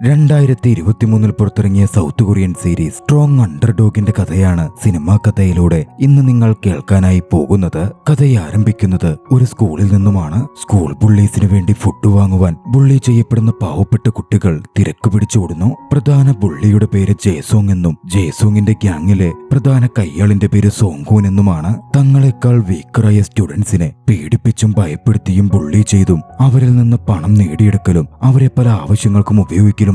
2023 പുറത്തിറങ്ങിയ south Korean series strong അണ്ടർഡോഗിന്റെ കഥയാണ് cinema കഥയിലൂടെ ഇന്ന് നിങ്ങൾ കേൾക്കാനായി പോകുന്നത്. കഥയെ ആരംഭിക്കുന്നത് ഒരു സ്കൂളിൽ നിന്നുമാണ്. സ്കൂൾ ബുള്ളീസിന് വേണ്ടി ഫുഡ് വാങ്ങുവാൻ ബുള്ളി ചെയ്യപ്പെടുന്ന പാവപ്പെട്ട കുട്ടികൾ തിരക്ക് പിടിച്ചോടുന്നു. പ്രധാന ബുള്ളിയുടെ പേര് ജേസോങ് എന്നും ജേസോങ്ങിന്റെ ഗ്യാങ്ങിലെ പ്രധാന കയ്യാളിന്റെ പേര് സോങ്ഹൂൻ എന്നുമാണ്. തങ്ങളെക്കാൾ വീക്കറായ സ്റ്റുഡൻസിനെ പേടിപ്പിച്ചും ഭയപ്പെടുത്തിയും ബുള്ളി ചെയ്തും അവരിൽ നിന്ന് പണം നേടിയെടുക്കലും അവരെ പല ആവശ്യങ്ങൾക്കും ഉപയോഗിക്കലുമാണ്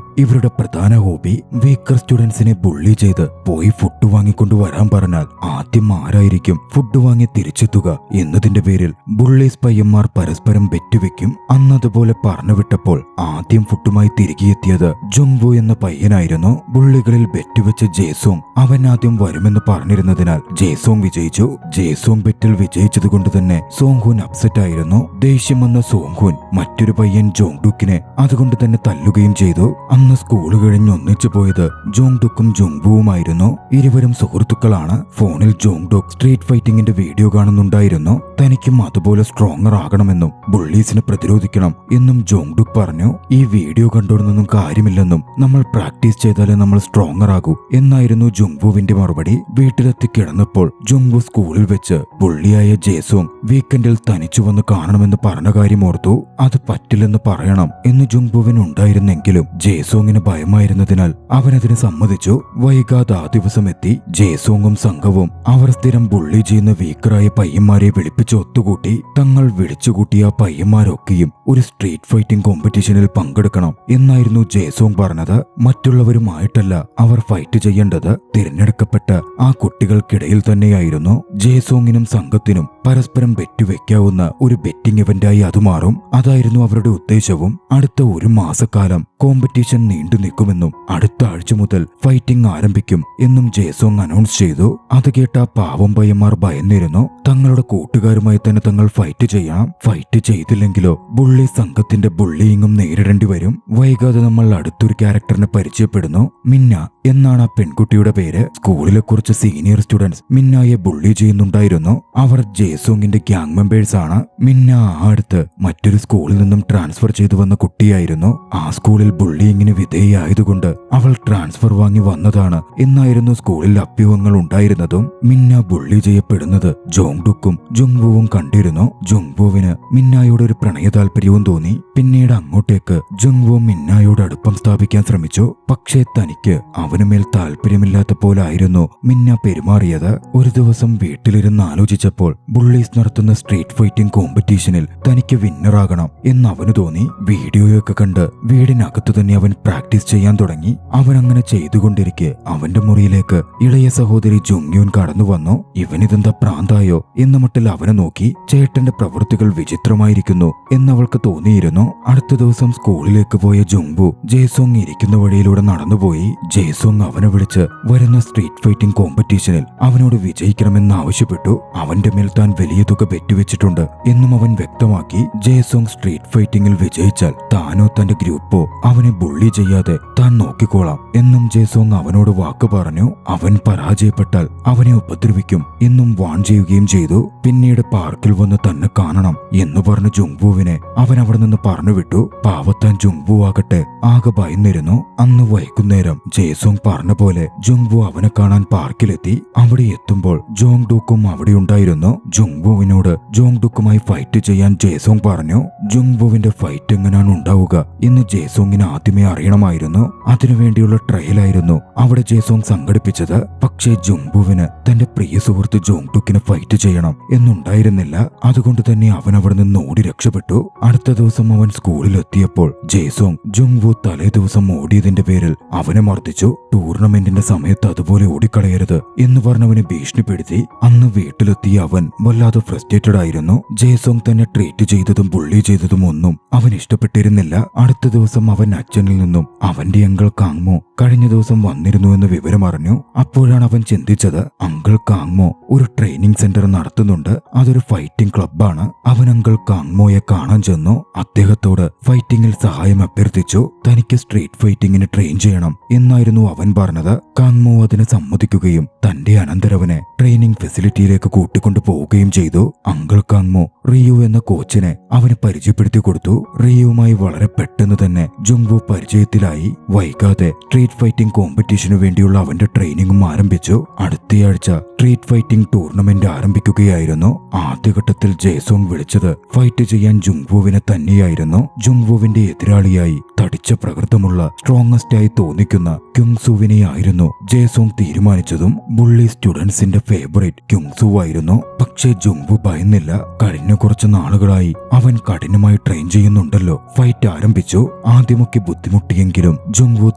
ഇവരുടെ പ്രധാന ഹോബി. വീക്കർ സ്റ്റുഡൻസിനെ ബുള്ളി ചെയ്ത് പോയി ഫുഡ് വാങ്ങിക്കൊണ്ടു വരാൻ പറഞ്ഞാൽ ആദ്യം ആരായിരിക്കും ഫുഡ് വാങ്ങി തിരിച്ചെത്തുക എന്നതിന്റെ പേരിൽ ബുള്ളീസ് പയ്യന്മാർ പരസ്പരം ബെറ്റുവെക്കും. അന്നതുപോലെ പറഞ്ഞുവിട്ടപ്പോൾ ആദ്യം ഫുഡുമായി തിരികെ എത്തിയത് ജുങ്വു എന്ന പയ്യനായിരുന്നു. ബുള്ളികളിൽ ബെറ്റുവെച്ച ജേസോങ് അവൻ ആദ്യം വരുമെന്ന് പറഞ്ഞിരുന്നതിനാൽ ജേസോങ് വിജയിച്ചു. ജേസോങ് ബെറ്റിൽ വിജയിച്ചതുകൊണ്ട് തന്നെ സോങ്ഹൂൻ അപ്സെറ്റ് ആയിരുന്നു. ദേഷ്യം വന്ന സോങ്ഹൂൻ മറ്റൊരു പയ്യൻ ജോങ്ഡുക്കിനെ അതുകൊണ്ട് തന്നെ തല്ലുകയും ചെയ്തു. അന്ന് സ്കൂൾ കഴിഞ്ഞ് ഒന്നിച്ചു പോയത് ജോങ്ഡുക്കും ജുങ്വുവുമായിരുന്നു. ഇരുവരും സുഹൃത്തുക്കളാണ്. ഫോണിൽ ജോങ്ഡുക്ക് സ്ട്രീറ്റ് ഫൈറ്റിംഗിന്റെ വീഡിയോ കാണുന്നുണ്ടായിരുന്നു. തനിക്കും അതുപോലെ സ്ട്രോങ്ങർ ആകണമെന്നും ബുള്ളീസിനെ പ്രതിരോധിക്കണം എന്നും ജോങ്ഡുക്ക് പറഞ്ഞു. ഈ വീഡിയോ കണ്ടോടൊന്നും കാര്യമില്ലെന്നും നമ്മൾ പ്രാക്ടീസ് ചെയ്താലേ നമ്മൾ സ്ട്രോങ്ങർ ആകൂ എന്നായിരുന്നു ജുങ്വുവിന്റെ മറുപടി. വീട്ടിലെത്തി കിടന്നപ്പോൾ ജുങ്വു സ്കൂളിൽ വെച്ച് ബുള്ളിയായ ജേസോങ് വീക്കെൻഡിൽ തനിച്ചു വന്ന് കാണണമെന്ന് പറഞ്ഞ കാര്യം ഓർത്തു. അത് പറ്റില്ലെന്ന് പറയണം എന്ന് ജുങ്വുവിനുണ്ടായിരുന്നെങ്കിലും ജേസോങ്ങിന് ഭയമായിരുന്നതിനാൽ അവനതിന് സമ്മതിച്ചു. വൈകാതെ ആ ദിവസം എത്തി. ജേസോങ്ങും സംഘവും അവർ സ്ഥിരം ബുള്ളി ചെയ്യുന്ന വീക്കറായ പയ്യന്മാരെ വിളിപ്പിച്ച് ഒത്തുകൂട്ടി. തങ്ങൾ വിളിച്ചുകൂട്ടിയ പയ്യന്മാരൊക്കെയും ഒരു സ്ട്രീറ്റ് ഫൈറ്റിംഗ് കോമ്പറ്റീഷനിൽ പങ്കെടുക്കണം എന്നായിരുന്നു ജേസോങ് പറഞ്ഞത്. മറ്റുള്ളവരുമായിട്ടല്ല അവർ ഫൈറ്റ് ചെയ്യേണ്ടത്, തിരഞ്ഞെടുക്കപ്പെട്ട ആ കുട്ടികൾക്കിടയിൽ തന്നെയായിരുന്നു. ജേസോങ്ങിനും സംഘത്തിനും പരസ്പരം ബെറ്റ് വെക്കാവുന്ന ഒരു ബെറ്റിംഗ് ഇവന്റായി അത് മാറും. അതായിരുന്നു അവരുടെ ഉദ്ദേശവും. അടുത്ത ഒരു മാസക്കാലം കോമ്പറ്റീഷൻ നീണ്ടു നിൽക്കുമെന്നും അടുത്ത ആഴ്ച മുതൽ ഫൈറ്റിംഗ് ആരംഭിക്കും എന്നും ജേസോങ് അനൗൺസ് ചെയ്തു. അത് കേട്ട പാവം പയ്യന്മാർ ഭയന്നിരുന്നു. തങ്ങളുടെ കൂട്ടുകാരുമായി തന്നെ തങ്ങൾ ഫൈറ്റ് ചെയ്യണം. ഫൈറ്റ് ചെയ്തില്ലെങ്കിലോ ബുള്ളി സംഘത്തിന്റെ ബുള്ളിയിങ്ങും നേരിടേണ്ടി വരും. വൈകാതെ നമ്മൾ അടുത്തൊരു ക്യാരക്ടറിനെ പരിചയപ്പെടുന്നു. മിന്ന എന്നാണ് ആ പെൺകുട്ടിയുടെ പേര്. സ്കൂളിലെ കുറച്ച് സീനിയർ സ്റ്റുഡൻസ് മിന്നയെ ബുള്ളി ചെയ്യുന്നുണ്ടായിരുന്നു. അവർ ജേസോങ്ങിന്റെ ഗ്യാങ് മെമ്പേഴ്സ് ആണ്. മിന്ന അടുത്ത് മറ്റൊരു സ്കൂളിൽ നിന്നും ട്രാൻസ്ഫർ ചെയ്തു വന്ന കുട്ടിയായിരുന്നു. ആ സ്കൂളിൽ ബുള്ളിയിങ്ങിന് വിധേയായതുകൊണ്ട് അവൾ ട്രാൻസ്ഫർ വാങ്ങി വന്നതാണ് എന്നായിരുന്നു സ്കൂളിൽ അഭ്യൂഹങ്ങൾ ഉണ്ടായിരുന്നതും. മിന്ന ബുള്ളി ചെയ്യപ്പെടുന്നത് ജോങ്ഡുക്കും ജുങ്വുവും കണ്ടിരുന്നു. ജുങ്വുവിന് മിന്നയോട് ഒരു പ്രണയ താല്പര്യവും തോന്നി. പിന്നീട് അങ്ങോട്ടേക്ക് ജുങ്വു മിന്നയോട് അടുപ്പം സ്ഥാപിക്കാൻ ശ്രമിച്ചു. പക്ഷേ തനിക്ക് അവനുമേൽ താല്പര്യമില്ലാത്ത പോലായിരുന്നു മിന്ന പെരുമാറിയത്. ഒരു ദിവസം വീട്ടിലിരുന്ന് ആലോചിച്ചപ്പോൾ ബുള്ളീസ് നടത്തുന്ന സ്ട്രീറ്റ് ഫൈറ്റിംഗ് കോമ്പറ്റീഷനിൽ തനിക്ക് വിന്നറാകണം എന്ന് അവന് തോന്നി. വീഡിയോയൊക്കെ കണ്ട് വീടിനകത്തു തന്നെ അവൻ പ്രാക്ടീസ് ചെയ്യാൻ തുടങ്ങി. അവൻ അങ്ങനെ ചെയ്തുകൊണ്ടിരിക്കെ അവന്റെ മുറിയിലേക്ക് ഇളയ സഹോദരി ജുങ്യൂൻ കടന്നു വന്നു. ഇവനിതെന്താ പ്രാന്തായോ എന്ന മട്ടിൽ അവനെ നോക്കി. ചേട്ടന്റെ പ്രവൃത്തികൾ വിചിത്രമായിരിക്കുന്നു എന്നവൾക്ക് തോന്നിയിരുന്നു. അടുത്ത ദിവസം സ്കൂളിലേക്ക് പോയ ജുങ്വു ജേസോങ് ഇരിക്കുന്ന വഴിയിലൂടെ നടന്നുപോയി. ജേസോങ് അവനെ വിളിച്ച് വരുന്ന സ്ട്രീറ്റ് ഫൈറ്റിംഗ് കോമ്പറ്റീഷനിൽ അവനോട് വിജയിക്കണമെന്ന് ആവശ്യപ്പെട്ടു. അവന്റെ മേൽ താൻ വലിയ തുക ബെറ്റുവെച്ചിട്ടുണ്ട് എന്നും അവൻ വ്യക്തമാക്കി. ജേസോങ് സ്ട്രീറ്റ് ഫൈറ്റിംഗിൽ വിജയിച്ചാൽ താനോ തന്റെ ഗ്രൂപ്പോ അവനെ ബുള്ളി ചെയ്യാതെ താൻ നോക്കിക്കോളാം എന്നും ജേസോങ് അവനോട് വാക്ക് പറഞ്ഞു. അവൻ പരാജയപ്പെട്ടാൽ അവനെ ഉപദ്രവിക്കും എന്നും വാൺ ചെയ്യുകയും ചെയ്തു. പിന്നീട് പാർക്കിൽ വന്ന് തന്നെ കാണണം എന്ന് പറഞ്ഞ ജുങ്വുവിനെ അവൻ അവിടെ നിന്ന് പറഞ്ഞുവിട്ടു. പാവത്താൻ ജുങ്വു ആകട്ടെ ആകെ ഭയന്നിരുന്നു. അന്ന് വൈകുന്നേരം ജേസോങ് പറഞ്ഞ പോലെ ജുങ്വു അവനെ കാണാൻ പാർക്കിലെത്തി. അവിടെ എത്തുമ്പോൾ ജോങ്ഡുക്കും അവിടെ ഉണ്ടായിരുന്നു. ജുങ്വുവിനോട് ജോങ്ഡുക്കുമായി ഫൈറ്റ് ചെയ്യാൻ ജേസോങ് പറഞ്ഞു. ജുങ്വുവിന്റെ ഫൈറ്റ് എങ്ങനെയാണ് ഉണ്ടാവുക എന്ന് ജേസോങ്ങിന് ആദ്യമേ അറിയണമായിരുന്നു. അതിനുവേണ്ടിയുള്ള ട്രയലായിരുന്നു അവിടെ ജേസോങ് സംഘടിപ്പിച്ചത്. പക്ഷേ ജുങ്വുവിന് തന്റെ പ്രിയ സുഹൃത്ത് ജോങ്ഡുക്കിനെ ഫൈറ്റ് ചെയ്യണം എന്നുണ്ടായിരുന്നില്ല. അതുകൊണ്ട് തന്നെ അവൻ അവിടെ നിന്ന് ഓടി രക്ഷപ്പെട്ടു. അടുത്ത ദിവസം അവൻ സ്കൂളിലെത്തിയപ്പോൾ ജേസോങ് ജുങ്വു തലേ ദിവസം ഓടിയതിന്റെ പേരിൽ അവനെ മർദ്ദിച്ചു. ടൂർണമെന്റിന്റെ സമയത്ത് അതുപോലെ ഓടിക്കളയരുത് എന്ന് പറഞ്ഞവനെ ഭീഷണിപ്പെടുത്തി. അന്ന് വീട്ടിലെത്തിയ അവൻ വല്ലാതെ ഫ്രസ്ട്രേറ്റഡ് ആയിരുന്നു. ജേസോങ് തന്നെ ട്രീറ്റ് ചെയ്തതും ബുള്ളി ചെയ്തതും ഒന്നും അവൻ ഇഷ്ടപ്പെട്ടിരുന്നില്ല. അടുത്ത ദിവസം അവൻ അച്ഛനിൽ നിന്നും അവന്റെ അങ്കിൾ കാങ്മോ കഴിഞ്ഞ ദിവസം വന്നിരുന്നു എന്ന് വിവരം അറിഞ്ഞു. അപ്പോഴാണ് അവൻ ചിന്തിച്ചത്, അങ്കിൾ കാങ്മോ ഒരു ട്രെയിനിങ് സെന്റർ നടത്തുന്നുണ്ട്. അതൊരു ഫൈറ്റിംഗ് ക്ലബ്ബാണ്. അവൻ അങ്കിൾ കാങ്മോയെ കാണാൻ ചെന്നു. അദ്ദേഹത്തോട് ഫൈറ്റിംഗിൽ സഹായം അഭ്യർത്ഥിച്ചു. തനിക്ക് സ്ട്രീറ്റ് ഫൈറ്റിംഗിന് ട്രെയിൻ ചെയ്യണം എന്നായിരുന്നു അവൻ പറഞ്ഞത്. കാങ്മോ അതിന് സമ്മതിക്കുകയും തന്റെ അനന്തരവനെ ട്രെയിനിങ് ഫെസിലിറ്റിയിലേക്ക് കൂട്ടിക്കൊണ്ടു പോവുകയും ചെയ്തു. അങ്കിൾ കാങ്മോ റിയു എന്ന കോച്ചിനെ അവന് പരിചയപ്പെടുത്തി കൊടുത്തു. റിയുവുമായി വളരെ പെട്ടെന്ന് തന്നെ ജുങ്വു പരിചയത്തിലായി. വൈകാതെ സ്ട്രീറ്റ് ഫൈറ്റിംഗ് കോമ്പറ്റീഷനു വേണ്ടിയുള്ള അവന്റെ ട്രെയിനിങ്ങും ആരംഭിച്ചു. അടുത്തയാഴ്ച സ്ട്രീറ്റ് ഫൈറ്റിംഗ് ടൂർണമെന്റ് ആരംഭിക്കുകയായിരുന്നു. ആദ്യഘട്ടത്തിൽ ജേസോങ് വിളിച്ചത് ഫൈറ്റ് ചെയ്യാൻ ജുങ്വുവിനെ തന്നെയായിരുന്നു. ജുങ്വുവിന്റെ എതിരാളിയായി തടിച്ച പ്രകൃതമുള്ള സ്ട്രോങ്ങസ്റ്റ് ആയി തോന്നിക്കുന്ന ക്യുങ്സുവിനെയായിരുന്നു ജേസോങ് തീരുമാനിച്ചതും. ബുള്ളി സ്റ്റുഡൻസിന്റെ ഫേവറേറ്റ് ക്യുങ്സു ആയിരുന്നു. പക്ഷേ ജുങ്വു ഭയന്നില്ല. കഴിഞ്ഞ കുറച്ച് നാളുകളായി അവൻ കഠിനമായി ട്രെയിൻ ചെയ്യുന്നുണ്ടല്ലോ. ഫൈറ്റ് ആരംഭിച്ചു. ആദ്യമൊക്കെ ബുദ്ധിമുട്ടിയെങ്കിലും ജുങ്വു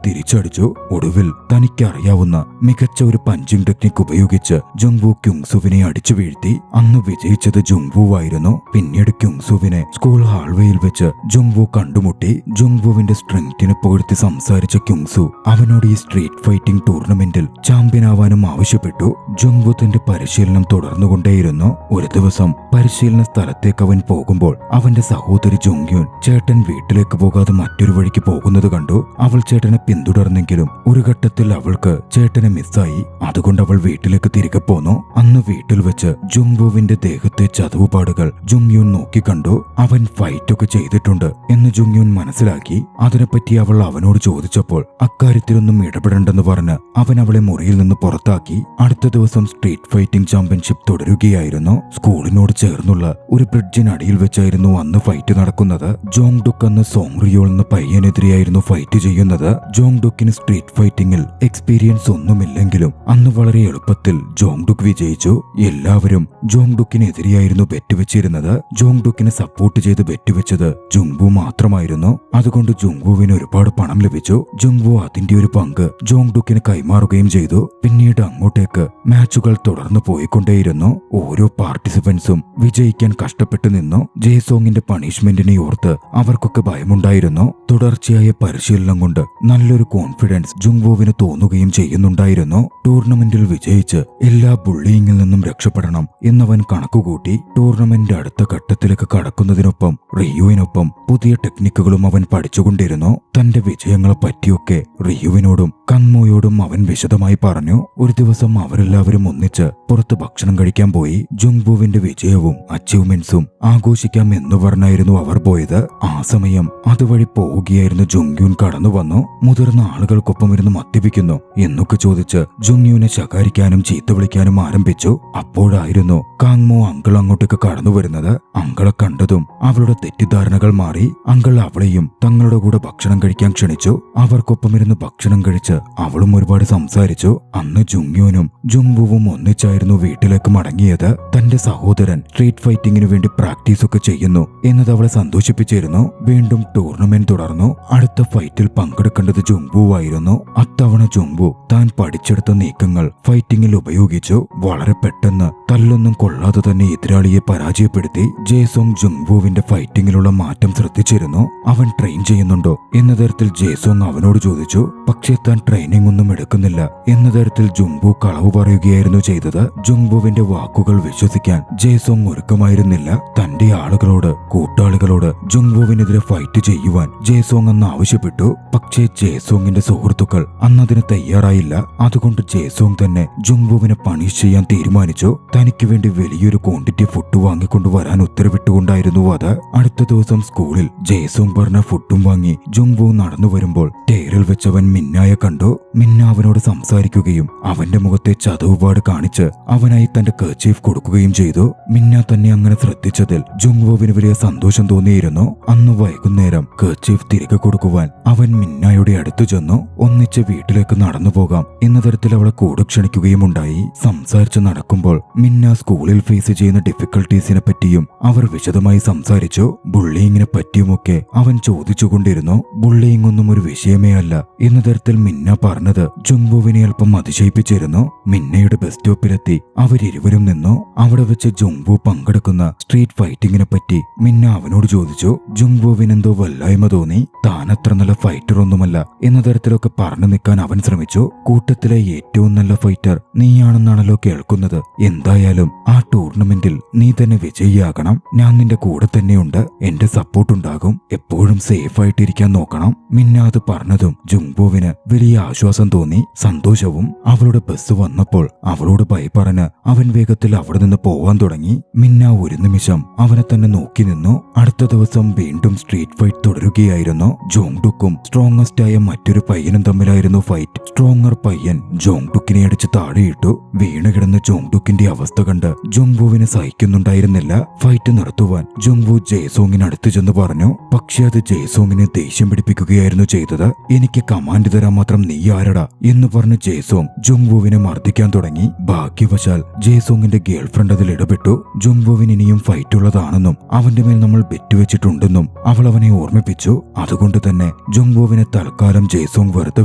തിരിച്ചടിച്ചു. ഒടുവിൽ തനിക്കറിയാവുന്ന മികച്ച ഒരു പഞ്ചിങ് ടെക്നിക് ഉപയോഗിച്ച് ജുങ്വു ക്യുങ്സുവിനെ അടിച്ചു വീഴ്ത്തി. അന്ന് വിജയിച്ചത് ജുങ്വു ആയിരുന്നു. പിന്നീട് ക്യുങ്സുവിനെ സ്കൂൾ ഹാൾവേയിൽ വെച്ച് ജുങ്വു കണ്ടുമുട്ടി. ജുങ്വുവിന്റെ സ്ട്രെങ്തിനെ പുകഴ്ത്തി സംസാരിച്ച ക്യുങ്സു അവനോട് ഈ സ്ട്രീറ്റ് ഫൈറ്റിംഗ് ടൂർണമെന്റിൽ ചാമ്പ്യനാവാനും ആവശ്യപ്പെട്ടു. ജുങ്വു തന്റെ പരിശീലനം തുടർന്നുകൊണ്ടേയിരുന്നു. ഒരു ദിവസം പരിശീലന സ്ഥലത്തേക്ക് അവൻ പോകുമ്പോൾ അവന്റെ സഹോദരി ജുങ്യുൻ ചേട്ടൻ വീട്ടിലേക്ക് പോകാതെ മറ്റൊരു വഴിക്ക് പോകുന്നത് കണ്ടു. അവൾ ചേട്ടനെ പിന്തുടർന്നെങ്കിലും ഒരു ഘട്ടത്തിൽ അവൾക്ക് ചേട്ടനെ മിസ്സായി. അതുകൊണ്ട് അവൾ വീട്ടിലേക്ക് തിരികെ പോന്നു. അന്ന് വീട്ടിൽ വെച്ച് ജുങ്വുവിന്റെ ദേഹത്തെ ചതവുപാടുകൾ ജുങ്യുൻ നോക്കിക്കണ്ടു. അവൻ ഫൈറ്റൊക്കെ ചെയ്തിട്ടുണ്ട് എന്ന് ജുങ്യുൻ മനസ്സിലാക്കി. അതിനെപ്പറ്റി അവൾ അവനോട് ചോദിച്ചപ്പോൾ അക്കാര്യത്തിലൊന്നും ഇടപെടണ്ടെന്ന് പറഞ്ഞ് അവൻ അവളെ മുറിയിൽ നിന്ന് പുറത്താക്കി. അടുത്ത ദിവസം സ്ട്രീറ്റ് ഫൈറ്റിംഗ് ചാമ്പ്യൻഷിപ്പ് തുടരുകയായിരുന്നു. സ്കൂളിനോട് ചേർന്നുള്ള ഒരു ബ്രിഡ്ജിനടിയിൽ വെച്ചായിരുന്നു അന്ന് ഫൈറ്റ് നടക്കുന്നത്. ജോങ് ഡുക്ക് അന്ന് സോങ്റിയോൾ എന്ന പയ്യനെതിരെയായിരുന്നു ഫൈറ്റ് ചെയ്യുന്നത്. ജോങ് ഡുക്കിന് സ്ട്രീറ്റ് ഫൈറ്റിംഗിൽ എക്സ്പീരിയൻസ് ഒന്നുമില്ലെങ്കിലും അന്ന് വളരെ എളുപ്പത്തിൽ ജോങ് ഡുക്ക് വിജയിച്ചു. എല്ലാവരും ജോങ് ഡുക്കിനെതിരെയായിരുന്നു ബെറ്റ് വെച്ചിരുന്നത്. ജോങ് ഡുക്കിനെ സപ്പോർട്ട് ചെയ്ത് ബെറ്റ് വെച്ചത് ജുങ്വു മാത്രമായിരുന്നു. അതുകൊണ്ട് ജുങ്വുവിന് ഒരുപാട് പണം ലഭിച്ചു. ജുങ്വു അതിന്റെ ഒരു പങ്ക് ജോങ് ഡുക്കിന് കൈമാറുകയും ചെയ്തു. പിന്നീട് അങ്ങോട്ടേക്ക് മാച്ചുകൾ തുടർന്നു പോയിക്കൊണ്ടേയിരുന്നു. ഓരോ പാർട്ടിസിപ്പൻസും വിജയിക്കാൻ കഷ്ടപ്പെട്ടു നിന്നു. ജേസോങ്ങിന്റെ പണിഷ്മെന്റിനെ ഓർത്ത് അവർക്കൊക്കെ ഭയമുണ്ടായിരുന്നു. തുടർച്ചയായ പരിശീലനം കൊണ്ട് നല്ലൊരു കോൺഫിഡൻസ് ജുങ്വുവിന് തോന്നുകയും ചെയ്യുന്നുണ്ടായിരുന്നു. ടൂർണമെന്റിൽ വിജയിച്ച് എല്ലാ ബുള്ളിയിങ്ങിൽ നിന്നും രക്ഷപ്പെടണം എന്നവൻ കണക്കുകൂട്ടി. ടൂർണമെന്റ് അടുത്ത ഘട്ടത്തിലേക്ക് കടക്കുന്നതിനൊപ്പം റിയുവിനൊപ്പം പുതിയ ടെക്നിക്കുകളും അവൻ പഠിച്ചുകൊണ്ടിരുന്നു. തന്റെ വിജയങ്ങളെ പറ്റിയൊക്കെ റിയുവിനോടും കാങ്മോയോടും അവൻ വിശദമായി പറഞ്ഞു. ഒരു ദിവസം അവരെല്ലാവരും ഒന്നിച്ച് പുറത്ത് ഭക്ഷണം കഴിക്കാൻ പോയി. ജുങ്വുവിന്റെ വിജയവും അച്ചീവ്മെന്റ്സും ആഘോഷിക്കാം എന്ന് പറഞ്ഞായിരുന്നു അവർ പോയത്. ആ സമയം അതുവഴി പോവുകയായിരുന്നു ജുങ്യുൻ കടന്നു വന്നു. മുതിർന്ന ആളുകൾക്കൊപ്പം ഇരുന്ന് മദ്യപിക്കുന്നു എന്നൊക്കെ ചോദിച്ച് ജുങ്യുനെ ശകാരിക്കാനും ചീത്ത വിളിക്കാനും ആരംഭിച്ചു. അപ്പോഴായിരുന്നു കാങ്മോ അങ്കിൾ അങ്ങോട്ടേക്ക് കടന്നു വരുന്നത്. അങ്കിളെ കണ്ടതും അവളുടെ തെറ്റിദ്ധാരണകൾ മാറി. അങ്കിൾ അവളെയും തങ്ങളുടെ കൂടെ ഭക്ഷണം കഴിക്കാൻ ക്ഷണിച്ചു. അവർക്കൊപ്പം ഇരുന്ന് ഭക്ഷണം കഴിച്ച് അവളും ഒരുപാട് സംസാരിച്ചു. അന്ന് ജുങ്യുനും ജുങ്വുവും ഒന്നിച്ചായിരുന്നു വീട്ടിലേക്ക് മടങ്ങിയത്. തന്റെ സഹോദരൻ സ്ട്രീറ്റ് ഫൈറ്റിംഗിന് വേണ്ടി പ്രാക്ടീസ് ഒക്കെ ചെയ്യുന്നു എന്നത് അവളെ സന്തോഷിപ്പിച്ചിരുന്നു. വീണ്ടും ടൂർണമെന്റ് തുടർന്നു. അടുത്ത ഫൈറ്റിൽ പങ്കെടുക്കേണ്ടത് ജുങ്വുവായിരുന്നു. അത്തവണ ജുങ്വു താൻ പഠിച്ചെടുത്ത നീക്കങ്ങൾ ഫൈറ്റിംഗിൽ ഉപയോഗിച്ചു. വളരെ പെട്ടെന്ന് തല്ലൊന്നും കൊള്ളാതെ തന്നെ എതിരാളിയെ പരാജയപ്പെടുത്തി. ജേസോങ് ജുങ്വുവിന്റെ ഫൈറ്റിംഗിലുള്ള മാറ്റം ശ്രദ്ധിച്ചിരുന്നു. അവൻ ട്രെയിൻ ചെയ്യുന്നുണ്ടോ എന്ന തരത്തിൽ ജേസോങ് അവനോട് ചോദിച്ചു. പക്ഷേ താൻ ട്രെയിനിങ് ഒന്നും എടുക്കുന്നില്ല എന്ന തരത്തിൽ ജുങ്വു കളവ് പറയുകയായിരുന്നു ചെയ്തത്. ജുങ്വുവിന്റെ വാക്കുകൾ വിശ്വസിക്കാൻ ജേസോങ് ഒരുക്കമായിരുന്നില്ല. തന്റെ ആളുകളോട് കൂട്ടാളികളോട് ജുങ്വുവിനെതിരെ ഫൈറ്റ് ചെയ്യുവാൻ ജേസോങ് അന്ന് ആവശ്യപ്പെട്ടു. പക്ഷേ ജേസോങ്ങിന്റെ സുഹൃത്തുക്കൾ അന്നതിന് തയ്യാറായില്ല. അതുകൊണ്ട് ജേസോങ് തന്നെ ജുങ്വുവിനെ പണിഷ് ചെയ്യാൻ തീരുമാനിച്ചു. തനിക്ക് വേണ്ടി വലിയൊരു ക്വാണ്ടിറ്റി ഫുഡ് വാങ്ങിക്കൊണ്ടുവരാൻ ഉത്തരവിട്ടുകൊണ്ടായിരുന്നു അത്. അടുത്ത ദിവസം സ്കൂളിൽ ജേസോങ് പറഞ്ഞ ഫുഡും വാങ്ങി ജുങ്വു നടന്നു വരുമ്പോൾ ടേറിൽ വെച്ചവൻ മിന്നായെ കണ്ടു. മിന്ന അവനോട് സംസാരിക്കുകയും അവന്റെ മുഖത്തെ ചതവുപാട് കാണിച്ച് അവനായി തന്റെ കർച്ചീഫ് കൊടുക്കുകയും ചെയ്തു. മിന്ന തന്നെ അങ്ങനെ ശ്രദ്ധിച്ചതിൽ ജുങ്വുവിന് വലിയ സന്തോഷം തോന്നിയിരുന്നു. അന്ന് വൈകുന്നേരം കർച്ചീഫ് തിരികെ കൊടുക്കുവാൻ അവൻ മിന്നായുടെ അടുത്തു ചെന്നു. ഒന്നിച്ച് വീട്ടിലേക്ക് നടന്നു പോകാം എന്ന തരത്തിൽ അവളെ കൂടെ ക്ഷണിക്കുകയും ഉണ്ടായി. സംസാരിച്ച് നടക്കുമ്പോൾ മിന്ന സ്കൂളിൽ ഫേസ് ചെയ്യുന്ന ഡിഫിക്കൽട്ടീസിനെ പറ്റിയും അവർ വിശദമായി സംസാരിച്ചു. ബുള്ളിയിങ്ങിനെ പറ്റിയുമൊക്കെ അവൻ ചോദിച്ചുകൊണ്ടിരുന്നു. ബുള്ളിയിങ് ഒന്നും ഒരു വിഷയമേ അല്ല എന്ന തരത്തിൽ മിന്ന പറഞ്ഞത് ജുങ്വുവിനെ അല്പം അതിശയിപ്പിച്ചിരുന്നു. മിന്നയുടെ ബസ് സ്റ്റോപ്പിലെത്തി അവരിരുവരും നിന്നു. അവിടെ വെച്ച് ജുങ്വു പങ്കെടുക്കുന്ന സ്ട്രീറ്റ് ഫൈറ്റിങ്ങിനെ പറ്റി മിന്ന അവനോട് ചോദിച്ചു. ജുങ്വുവിനെന്തോ വല്ലായ്മ തോന്നി. താനത്ര നല്ല ഫൈറ്റർ ഒന്നുമല്ല എന്ന തരത്തിലൊക്കെ പറഞ്ഞു നിൽക്കാൻ അവൻ ശ്രമിച്ചു. കൂട്ടത്തിലെ ഏറ്റവും നല്ല ഫൈറ്റർ നീയാണെന്നാണല്ലോ കേൾക്കുന്നത്. എന്തായാലും ആ ടൂർണമെന്റിൽ നീ തന്നെ വിജയിയാകണം. ഞാൻ നിന്റെ കൂടെ തന്നെയുണ്ട്. എന്റെ സപ്പോർട്ട് ഉണ്ടാകും. എപ്പോഴും സേഫ് ആയിട്ടിരിക്കാൻ നോക്കണം. മിന്ന അത് പറഞ്ഞതും ജുങ്വുവിന് വലിയ ചെറിയ ആശ്വാസം തോന്നി. സന്തോഷവും. അവളുടെ ബസ് വന്നപ്പോൾ അവളോട് ബൈ പറഞ്ഞ് അവൻ വേഗത്തിൽ അവിടെ നിന്ന് പോവാൻ തുടങ്ങി. മിന്ന ഒരു നിമിഷം അവനെ തന്നെ നോക്കി നിന്നു. അടുത്ത ദിവസം വീണ്ടും സ്ട്രീറ്റ് ഫൈറ്റ് തുടരുകയായിരുന്നു. ജോങ്ഡുക്കും സ്ട്രോങ്ങസ്റ്റ് ആയ മറ്റൊരു പയ്യനും തമ്മിലായിരുന്നു ഫൈറ്റ്. സ്ട്രോങ്ങർ പയ്യൻ ജോങ്ഡുക്കിനെ അടിച്ച് താഴെയിട്ടു. വീണ് കിടന്ന ജോങ്ഡുക്കിന്റെ അവസ്ഥ കണ്ട് ജുങ്വുവിന് സഹിക്കുന്നുണ്ടായിരുന്നില്ല. ഫൈറ്റ് നിർത്തുവാൻ ജുങ്വു ജയ്സോങ്ങിന് അടുത്ത് ചെന്ന് പറഞ്ഞു. പക്ഷെ അത് ജയ്സോങ്ങിനെ ദേഷ്യം പിടിപ്പിക്കുകയായിരുന്നു ചെയ്തത്. എനിക്ക് കമാൻഡ് തരാൻ മാത്രം നീ ആരടാ എന്ന് പറഞ്ഞ് ജയ്സോങ് ജുങ്വുവിനെ മർദ്ദിക്കാൻ തുടങ്ങി. ഭാഗ്യവശാൽ ജയ്സോങ്ങിന്റെ ഗേൾഫ്രണ്ട് അതിൽ ഇടപെട്ടു. ജുങ്വുവിന് ഇനിയും ഫൈറ്റ് ഉള്ളതാണെന്നും അവന്റെ മേൽ നമ്മൾ ബെറ്റ് വെച്ചിട്ടുണ്ടെന്നും അവൾ അവനെ ഓർമ്മിപ്പിച്ചു. അതുകൊണ്ട് തന്നെ ജുങ്വുവിനെ തൽക്കാലം ജയ്സോങ് വെറുതെ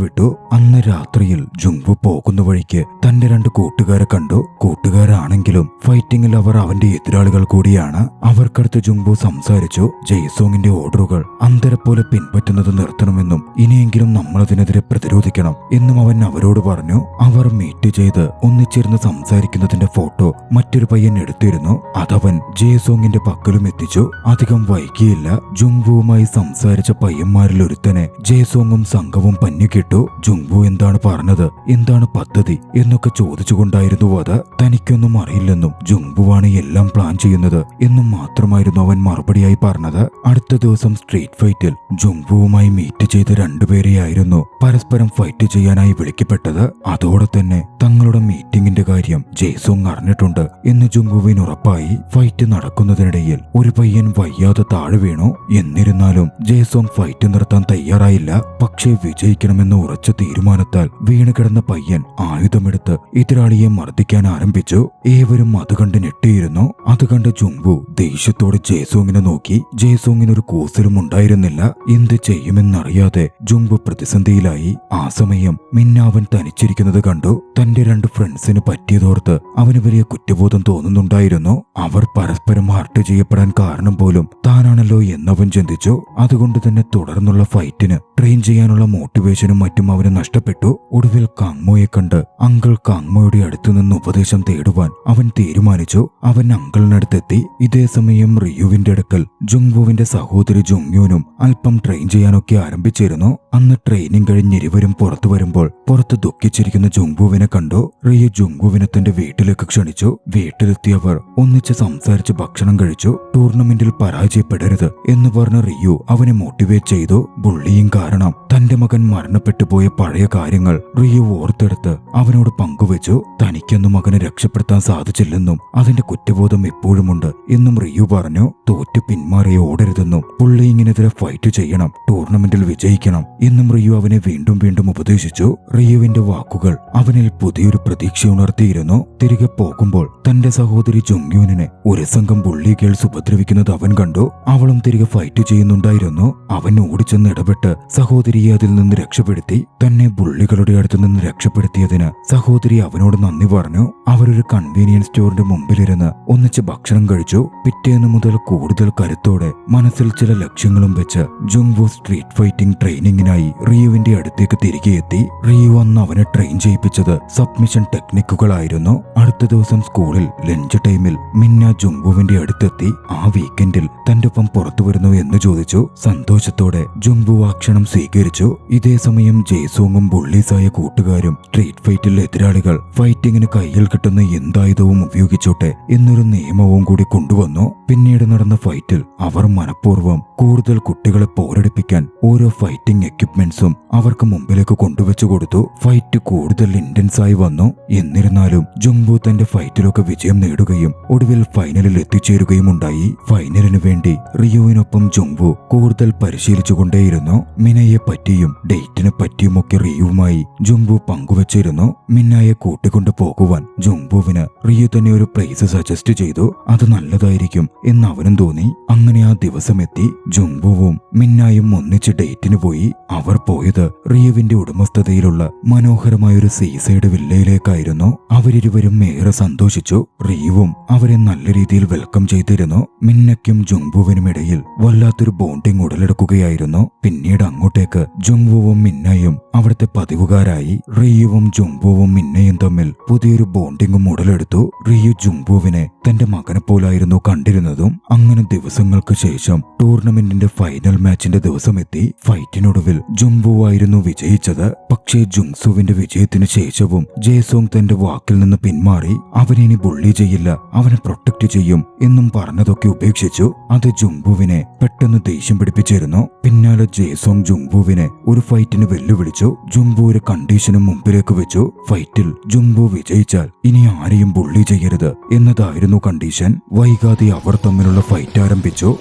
വിട്ടു. അന്ന് രാത്രിയിൽ ജുങ്വു പോകുന്ന വഴിക്ക് തന്റെ 2 കൂട്ടുകാരെ കണ്ടു. കൂട്ടുകാരാണെങ്കിലും ഫൈറ്റിംഗിൽ അവർ അവന്റെ എതിരാളികൾ കൂടിയാണ്. അവർക്കടുത്ത് ജുങ്വു സംസാരിച്ചു. ജയ്സോങ്ങിന്റെ ഓർഡറുകൾ അന്തരെ പോലെ പിൻപറ്റുന്നത് നിർത്തണമെന്നും ഇനിയെങ്കിലും നമ്മളതിനെതിരെ പ്രതിരോധിക്കണം എന്നും അവൻ അവരോട് പറഞ്ഞു. അവർ മീറ്റ് ചെയ്ത് ഒന്നിച്ചിരുന്ന് സംസാരിക്കുന്നതിന്റെ ഫോട്ടോ മറ്റൊരു പയ്യൻ എടുത്തിരുന്നു. അതവൻ ജയ്സോങ്ങിന്റെ പക്കലും എത്തിച്ചു. അധികം വൈകിയില്ല. ജുങ്വുവുമായി സംസാരിച്ച പയ്യന്മാരിൽ ഒരുത്തനെ ജയ്സോങ്ങും സംഘവും പഞ്ഞുകിട്ടു. ജുങ്വു എന്താണ് പറഞ്ഞത്, എന്താണ് പദ്ധതി എന്നൊക്കെ ചോദിച്ചുകൊണ്ടായിരുന്നു അത്. തനിക്കൊന്നും അറിയില്ലെന്നും ജുങ്വുവാണ് എല്ലാം പ്ലാൻ ചെയ്യുന്നത് എന്നും മാത്രമായിരുന്നു അവൻ മറുപടിയായി പറഞ്ഞത്. അടുത്ത ദിവസം സ്ട്രീറ്റ് ഫൈറ്റിൽ ജുങ്വുവുമായി മീറ്റ് ചെയ്ത 2 പേരെയായിരുന്നു പരസ്പരം ഫൈറ്റ് ചെയ്യാനായി വിളിക്കപ്പെട്ടത്. അതോടെ തന്നെ തങ്ങളുടെ മീറ്റിംഗിന്റെ കാര്യം ജയ്സോങ് അറിഞ്ഞിട്ടുണ്ട് എന്ന് ജുങ്വുവിന് ഉറപ്പായി. ഫൈറ്റ് നടക്കുന്നതിനിടയിൽ ഒരു പയ്യൻ വയ്യാതെ താഴെ വീണു. എന്നിരുന്നാലും ജയ്സോങ് ഫൈറ്റ് നിർത്താൻ തയ്യാറായില്ല. പക്ഷേ വിജയിക്കണമെന്ന ഉറച്ച തീരുമാനത്താൽ വീണ് കിടന്ന പയ്യൻ ആയുധമെടുത്ത് എതിരാളിയെ മർദ്ദിക്കാൻ ആരംഭിച്ചു. ഏവരും അത് കണ്ട് ഞെട്ടിയിരുന്നു. അത് കണ്ട് ജുങ്വു ദേഷ്യത്തോടെ ജയ്സോങ്ങിനെ നോക്കി. ജയ്സോങ്ങിനൊരു കൂസലും ഉണ്ടായിരുന്നില്ല. എന്ത് ചെയ്യുമെന്നറിയാതെ ജുങ്വു പ്രതിസന്ധിയിലായി. ആ സമയം മിന്നാവൻ തനിച്ചിരിക്കുന്നത് കണ്ടു. തന്റെ 2 ഫ്രണ്ട്സിന് പറ്റിയതോർത്ത് അവന് വലിയ കുറ്റബോധം തോന്നുന്നുണ്ടായിരുന്നു. അവർ പരസ്പരം ഹർട്ട് ചെയ്യപ്പെടാൻ കാരണം പോലും താനാണല്ലോ എന്നവൻ ചിന്തിച്ചു. അതുകൊണ്ട് തന്നെ തുടർന്നുള്ള ഫൈറ്റിന് ട്രെയിൻ ചെയ്യാനുള്ള മോട്ടിവേഷനും മറ്റും അവന് നഷ്ടപ്പെട്ടു. ഒടുവിൽ കാങ്മോയെ കണ്ട് അങ്കിൾ കാങ്മോയുടെ അടുത്തു നിന്ന് ഉപദേശം തേടുവാൻ അവൻ തീരുമാനിച്ചു. അവൻ അങ്കിളിനടുത്തെത്തി. ഇതേ സമയം റിയുവിന്റെ അടുക്കൽ ജുങ്വുവിന്റെ സഹോദരി ജുങ്യൂനും അല്പം ട്രെയിൻ ചെയ്യാനൊക്കെ ആരംഭിച്ചിരുന്നു. അന്ന് ട്രെയിനിങ് കഴിഞ്ഞിരുവരും പുറത്തു വരുമ്പോൾ പുറത്ത് ദുഃഖിച്ചിരിക്കുന്ന ജുങ്വുവിനെ കണ്ടു. റിയു ജുങ്വുവിനെ തന്റെ വീട്ടിലേക്ക് ക്ഷണിച്ചു. വീട്ടിലെത്തിയവർ ഒന്നിച്ച് സംസാരിച്ച് ഭക്ഷണം കഴിച്ചു. ടൂർണമെന്റിൽ പരാജയപ്പെടരുത് എന്ന് പറഞ്ഞ റിയു അവനെ മോട്ടിവേറ്റ് ചെയ്തു. ബുള്ളിയും കാരണം തന്റെ മകൻ മരണപ്പെട്ടു പോയ പഴയ കാര്യങ്ങൾ റിയു ഓർത്തെടുത്ത് അവനോട് പങ്കുവച്ചു. തനിക്കൊന്നും മകനെ രക്ഷപ്പെടുത്താൻ സാധിച്ചില്ലെന്നും അതിന്റെ കുറ്റബോധം എപ്പോഴുമുണ്ട് എന്നും റിയു പറഞ്ഞു. തോറ്റു പിന്മാറി ഓടരുതെന്നും ബുള്ളിയിങ്ങിനെതിരെ ഫൈറ്റ് ചെയ്യണം, ടൂർണമെന്റിൽ വിജയിക്കണം എന്നും റിയു അവനെ വീണ്ടും വീണ്ടും ഉപദേശിച്ചു. റിയുവിന്റെ വാക്കുകൾ അവനിൽ പുതിയൊരു പ്രതീക്ഷ ഉണർത്തിയിരുന്നു. തിരികെ പോകുമ്പോൾ തന്റെ സഹോദരി ജുങ്യൂനിനെ ഒരു സംഘം ബുള്ളി ഗേൾസ് ഉപദ്രവിക്കുന്നത് അവൻ കണ്ടു. അവളും തിരികെ ഫൈറ്റ് ചെയ്യുന്നുണ്ടായിരുന്നു. അവൻ ഓടിച്ചെന്ന് ഇടപെട്ട് സഹോദരിയെ അതിൽ നിന്ന് രക്ഷപ്പെടുത്തി. തന്നെ ബുള്ളികളുടെ അടുത്ത് നിന്ന് രക്ഷപ്പെടുത്തിയതിന് സഹോദരി അവനോട് നന്ദി പറഞ്ഞു. അവരൊരു കൺവീനിയൻസ് സ്റ്റോറിന്റെ മുമ്പിലിരുന്ന് ഒന്നിച്ച് ഭക്ഷണം കഴിച്ചു. പിറ്റേന്ന് മുതൽ കൂടുതൽ കരുത്തോടെ മനസ്സിൽ ചില ലക്ഷ്യങ്ങളും വെച്ച് ജുങ്വു സ്ട്രീറ്റ് ഫൈറ്റിംഗ് ട്രെയിനിങ്ങിനായി റിയുവിന്റെ അടുത്തേക്ക് തിരികെ എത്തി. റിയു അന്ന് അവനെ ട്രെയിൻ ചെയ്യിപ്പിച്ചത് സബ്മിഷൻ ടെക്നിക്കുകളായിരുന്നു. അടുത്ത ദിവസം സ്കൂളിൽ ലഞ്ച് ടൈമിൽ മിന്ന ജുങ്വുവിന്റെ അടുത്തെത്തി. ആ വീക്കെൻഡിൽ തന്റെ ഒപ്പം പുറത്തു വരുന്നു എന്ന് ചോദിച്ചു. സന്തോഷത്തോടെ ജുങ്വു ആ ക്ഷണം സ്വീകരിച്ചു. ഇതേ സമയം ജയ്സോങ്ങും ബുള്ളീസായ കൂട്ടുകാരും സ്ട്രീറ്റ് ഫൈറ്റിൽ എതിരാളികൾ ഫൈറ്റിങ്ങിന് കയ്യിൽ കിട്ടുന്ന എന്തായുധവും ഉപയോഗിച്ചോട്ടെ എന്നൊരു നിയമവും കൂടി കൊണ്ടുവന്നു. പിന്നീട് നടന്ന ഫൈറ്റിൽ അവർ മനഃപൂർവ്വം കൂടുതൽ കുട്ടികളെ പോരടിപ്പിക്കാൻ ഓരോ ഫൈറ്റിംഗ് എക്യുപ്മെന്റ്സും അവർക്ക് മുമ്പിലേക്ക് കൊണ്ടുവച്ചു കൊടുത്തു. ഫൈറ്റ് കൂടുതൽ ഇന്റൻസ് ആയി വന്നു. എന്നിരുന്നാലും ജുങ്വു തന്റെ ഫൈറ്റിലൊക്കെ വിജയം നേടുകയും ഒടുവിൽ ഫൈനലിൽ എത്തിച്ചേരുകയും ഉണ്ടായി. ഫൈനലിനു വേണ്ടി റിയുവിനൊപ്പം ജുങ്വു കൂടുതൽ പരിശീലിച്ചുകൊണ്ടേയിരുന്നു. മിനയെ പറ്റിയും ഡേറ്റിനെ പറ്റിയുമൊക്കെ റിയുവുമായി ജുങ്വു പങ്കുവച്ചിരുന്നു. മിന്നയെ കൂട്ടിക്കൊണ്ടു പോകുവാൻ ജുങ്വുവിന് റിയു തന്നെ ഒരു പ്ലേസ് സജസ്റ്റ് ചെയ്തു. അത് നല്ലതായിരിക്കും എന്ന് അവനും തോന്നി. അങ്ങനെ ആ ദിവസം എത്തി. ജുങ്വുവും മിന്നായും ഒന്നിച്ച് ഡേറ്റിന് പോയി. അവർ പോയത് റിയുവിന്റെ ഉടമസ്ഥതയിലുള്ള മനോഹരമായൊരു സീസൈഡ് വില്ലയിലേക്കായിരുന്നു. അവരിരുവരും ഏറെ സന്തോഷിച്ചു. റിയുവും അവരെ നല്ല രീതിയിൽ വെൽക്കം ചെയ്തിരുന്നു. മിന്നയ്ക്കും ജുങ്വുവിനും ഇടയിൽ വല്ലാത്തൊരു ബോണ്ടിങ് ഉടലെടുക്കുകയായിരുന്നു. പിന്നീട് അങ്ങോട്ടേക്ക് ജുങ്വുവും മിന്നയും അവിടുത്തെ പതിവുകാരായി. റിയുവും ജുങ്വുവും മിന്നയും തമ്മിൽ പുതിയൊരു ബോണ്ടിങ്ങും ഉടലെടുത്തു. റിയു ജുങ്വുവിനെ തന്റെ മകനെ പോലായിരുന്നു കണ്ടിരുന്നതും. അങ്ങനെ ദിവസങ്ങൾക്ക് ശേഷം ടൂർണമെന്റിന്റെ ഫൈനൽ മാച്ചിന്റെ ദിവസമെത്തി. ഫൈറ്റിനൊടുവിൽ ജുങ്വു ആയിരുന്നു വിജയിച്ചത്. പക്ഷേ ജുങ്സുവിന്റെ വിജയത്തിന് ശേഷവും ജേസോങ് തന്റെ വാക്കിൽ നിന്ന് പിന്മാറി. അവനിനി ബുള്ളി ചെയ്യില്ല, അവനെ പ്രൊട്ടക്ട് ചെയ്യും എന്നും പറഞ്ഞതൊക്കെ ഉപേക്ഷിച്ചു. അത് ജുങ്വുവിനെ പെട്ടെന്ന് ദേഷ്യം പിടിപ്പിച്ചിരുന്നു. പിന്നാലെ ജേസോങ് ജുങ്വുവിനെ ഒരു ഫൈറ്റിന് വെല്ലുവിളിച്ചു. ജുങ്വു ഒരു കണ്ടീഷനും മുമ്പിലേക്ക് വെച്ചു. ഫൈറ്റിൽ ജുങ്വു വിജയിച്ചാൽ ഇനി ആരെയും ബുള്ളി ചെയ്യരുത് എന്നതായിരുന്നു കണ്ടീഷൻ. വൈകാതെ അവർ തമ്മിലുള്ള ഫൈറ്റ് ആരംഭിച്ചു.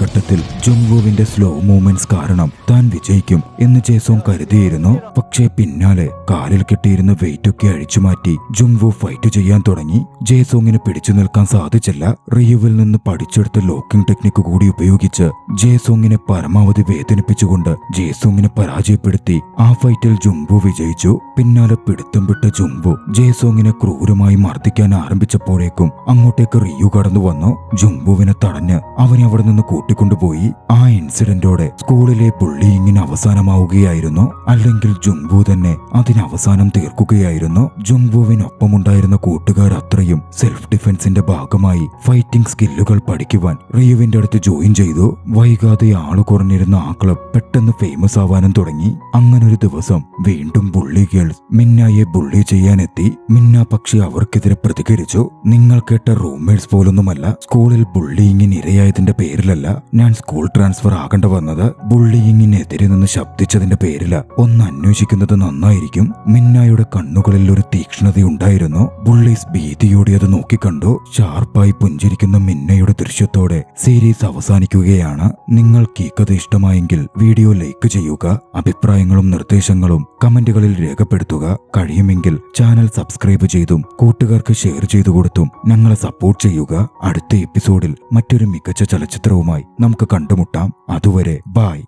ഘട്ടത്തിൽ ജുങ്വുവിന്റെ സ്ലോ മൂവ്മെന്റ്സ് കാരണം താൻ വിജയിക്കും എന്ന് ജേസോങ് കരുതിയിരുന്നു. പക്ഷേ പിന്നാലെ കാലിൽ കെട്ടിയിരുന്ന വെയിറ്റ് ഒക്കെ അഴിച്ചുമാറ്റി ജുങ്വു ഫൈറ്റ് ചെയ്യാൻ തുടങ്ങി. ജേസോങ്ങിന് പിടിച്ചു നിൽക്കാൻ സാധിച്ചില്ല. റിയുവിൽ നിന്ന് പഠിച്ചെടുത്ത ലോക്കിംഗ് ടെക്നിക്ക് കൂടി ഉപയോഗിച്ച് ജേസോങ്ങിനെ പരമാവധി വേദനിപ്പിച്ചുകൊണ്ട് ജേസോങ്ങിനെ പരാജയപ്പെടുത്തി ആ ഫൈറ്റിൽ ജുങ്വു വിജയിച്ചു. പിന്നാലെ പിടുത്തം വിട്ട ജുങ്വു ജേസോങ്ങിനെ ക്രൂരമായി മർദ്ദിക്കാൻ ആരംഭിച്ചപ്പോഴേക്കും അങ്ങോട്ടേക്ക് റിയു കടന്നു വന്നു. ജുങ്വുവിനെ തടഞ്ഞ് അവനെ അവിടെ നിന്ന് കൂട്ടിക്കൊണ്ടുപോയി. ആ ഇൻസിഡന്റോടെ സ്കൂളിലെ ബുള്ളിയിങ്ങിന് അവസാനമാവുകയായിരുന്നു. അല്ലെങ്കിൽ ജുങ്വു തന്നെ അതിന് അവസാനം തീർക്കുകയായിരുന്നു. ജുങ്വുവിനൊപ്പമുണ്ടായിരുന്ന കൂട്ടുകാർ അത്രയും സെൽഫ് ഡിഫൻസിന്റെ ഭാഗമായി ഫൈറ്റിംഗ് സ്കില്ലുകൾ പഠിക്കുവാൻ റിയുവിന്റെ അടുത്ത് ജോയിൻ ചെയ്തു. വൈകാതെ ആള് കുറഞ്ഞിരുന്ന ആ ക്ലബ് പെട്ടെന്ന് ഫേമസ് ആവാനും തുടങ്ങി. അങ്ങനൊരു ദിവസം വീണ്ടും ബുള്ളി ഗേൾസ് മിന്നയെ ബുള്ളി ചെയ്യാനെത്തി. മിന്ന പക്ഷെ അവർക്കെതിരെ പ്രതികരിച്ചു. നിങ്ങൾ കേട്ട റൂംമേറ്റ്സ് പോലൊന്നുമല്ല. സ്കൂളിൽ ബുള്ളിയിങ്ങിന് ഇരയായതിന്റെ പേരിലല്ല ഞാൻ സ്കൂൾ ട്രാൻസ്ഫർ ആകേണ്ട വന്നത്. ബുള്ളിയിങ്ങിനെതിരെ നിന്ന് ശബ്ദിച്ചതിന്റെ പേരില. ഒന്ന് അന്വേഷിക്കുന്നത് നന്നായിരിക്കും. മിന്നയുടെ കണ്ണുകളിൽ ഒരു തീക്ഷ്ണതയുണ്ടായിരുന്നു. ബുള്ളീസ് ഭീതിയോടെ അത് നോക്കിക്കണ്ടു. ഷാർപ്പായി പുഞ്ചിരിക്കുന്ന മിന്നയുടെ ദൃശ്യത്തോടെ സീരീസ് അവസാനിക്കുകയാണ്. നിങ്ങൾക്ക് ഈ കഥ ഇഷ്ടമായെങ്കിൽ വീഡിയോ ലൈക്ക് ചെയ്യുക. അഭിപ്രായങ്ങളും നിർദ്ദേശങ്ങളും കമന്റുകളിൽ രേഖപ്പെടുത്തുക. കഴിയുമെങ്കിൽ ചാനൽ സബ്സ്ക്രൈബ് ചെയ്തും കൂട്ടുകാർക്ക് ഷെയർ ചെയ്തു കൊടുത്തും ഞങ്ങളെ സപ്പോർട്ട് ചെയ്യുക. അടുത്ത എപ്പിസോഡിൽ മറ്റൊരു മികച്ച ചലച്ചിത്രവുമായി നമുക്ക് കണ്ടുമുട്ടാം. അതുവരെ ബൈ.